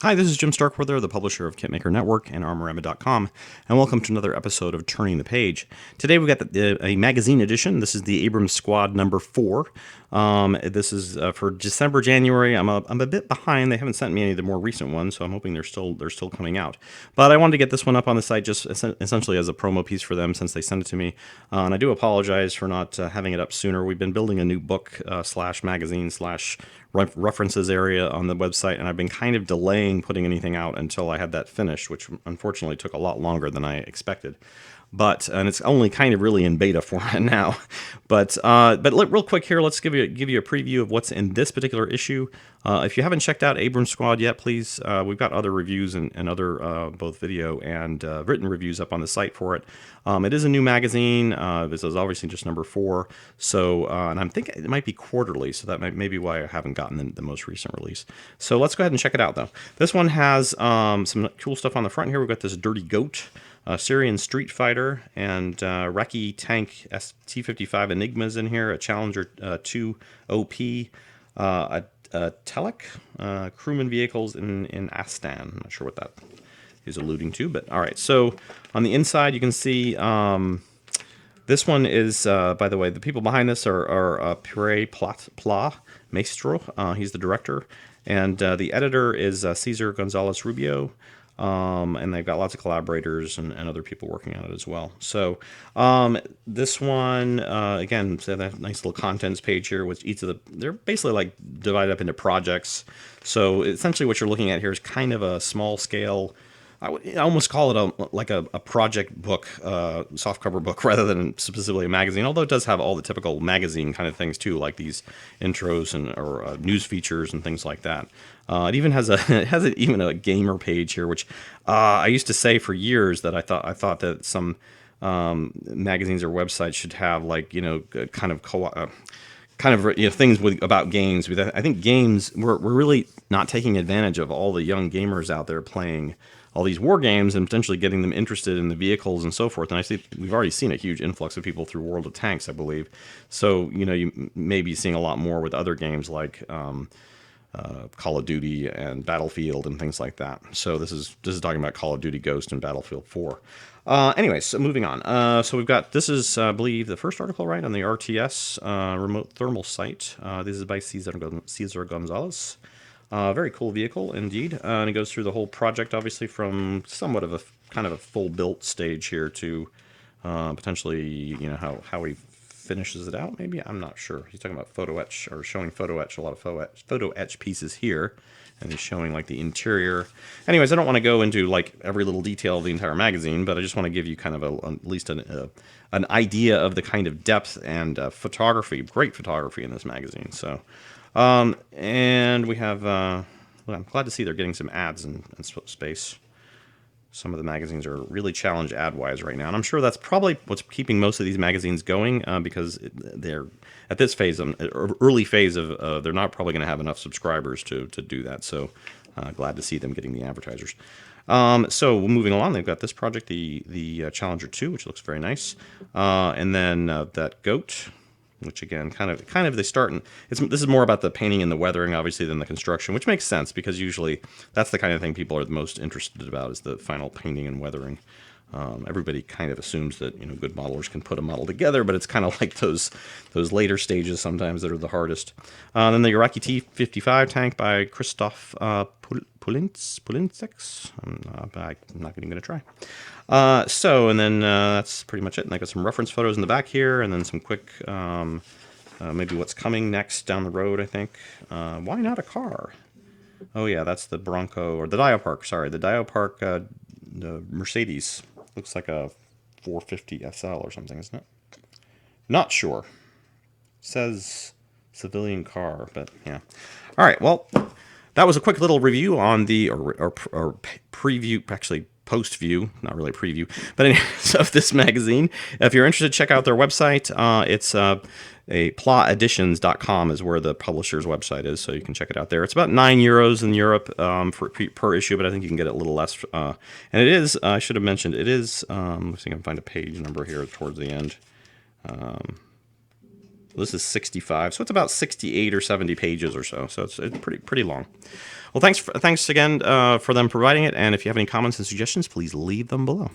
Hi, this is Jim Starkweather, the publisher of KitMaker Network and Armorama.com, and welcome to another episode of Turning the Page. Today we've got a magazine edition. This is the Abrams Squad number 4. This is for December, January. I'm a bit behind. They haven't sent me any of the more recent ones, so I'm hoping they're still coming out. But I wanted to get this one up on the site just essentially as a promo piece for them since they sent it to me. And I do apologize for not having it up sooner. We've been building a new book slash magazine slash references area on the website, and I've been kind of delaying putting anything out until I had that finished, which unfortunately took a lot longer than I expected. And it's only kind of really in beta format now. But real quick here, let's give you a preview of what's in this particular issue. If you haven't checked out Abrams Squad yet, please. We've got other reviews and other both video and written reviews up on the site for it. It is a new magazine. This is obviously just number 4. So, and I'm thinking it might be quarterly, so that may be why I haven't gotten the most recent release. So let's go ahead and check it out, though. This one has some cool stuff on the front here. We've got this Dirty Goat, Syrian Street Fighter, and Raki Tank T-55 Enigmas in here, a Challenger 2 OP, a Telek, crewman vehicles in Astan. I'm not sure what that is alluding to, but all right. So on the inside, you can see this one is, by the way, the people behind this are Pierre Pla Maestro. He's the director, and the editor is Cesar Gonzalez Rubio. And they've got lots of collaborators and other people working on it as well. So this one, again, so that nice little contents page here, which they're basically like divided up into projects. So essentially what you're looking at here is kind of a small scale, I would almost call it like a project book, softcover book, rather than specifically a magazine. Although it does have all the typical magazine kind of things too, like these intros or news features and things like that. It even has even a gamer page here, which I used to say for years that I thought that some magazines or websites should have, like, kind of things about games. I think games, we're really not taking advantage of all the young gamers out there playing all these war games and potentially getting them interested in the vehicles and so forth. And I see we've already seen a huge influx of people through World of Tanks, I believe. So you may be seeing a lot more with other games like Call of Duty and Battlefield and things like that. So this is talking about Call of Duty Ghost and Battlefield 4. Anyway, so moving on. So we've got, this is, I believe, the first article, right, on the RTS remote thermal site. This is by Cesar Gonzalez. Very cool vehicle indeed. And it goes through the whole project, obviously, from somewhat of a kind of a full built stage here to potentially, how he finishes it out. Maybe, I'm not sure. He's talking about photo etch, or showing photo etch, a lot of photo etch pieces here. And he's showing like the interior. Anyways, I don't want to go into like every little detail of the entire magazine, but I just want to give you kind of at least an idea of the kind of depth and photography, great photography in this magazine. So, and we have, well, I'm glad to see they're getting some ads in space. Some of the magazines are really challenged ad-wise right now, and I'm sure that's probably what's keeping most of these magazines going, because they're at this phase, early phase of, they're not probably going to have enough subscribers to do that. So glad to see them getting the advertisers. So moving along, they've got this project, the Challenger 2, which looks very nice, and then that Goat, which again, kind of they start in, this is more about the painting and the weathering, obviously, than the construction, which makes sense because usually that's the kind of thing people are the most interested about, is the final painting and weathering. Everybody kind of assumes that good modelers can put a model together, but it's kind of like those later stages sometimes that are the hardest. Then the Iraqi T-55 tank by Christoph Pulintsek. I'm not even going to try. And then that's pretty much it. And I got some reference photos in the back here, and then some quick, maybe what's coming next down the road, I think. Why not a car? Oh yeah, that's the Bronco, or the Diopark, sorry. The Diopark, the Mercedes. Looks like a 450 SL or something, isn't it? Not sure. Says civilian car, but yeah. All right, well, that was a quick little review on the, or preview, actually post view, not really a preview, but anyway, of this magazine. If you're interested, check out their website. It's plaeditions.com is where the publisher's website is, so you can check it out there. It's about €9 in Europe per issue, but I think you can get it a little less. And it is, I should have mentioned, it is, let's see if I can find a page number here towards the end. This is 65, so it's about 68 or 70 pages or so. So it's pretty long. Well, thanks again for them providing it. And if you have any comments and suggestions, please leave them below.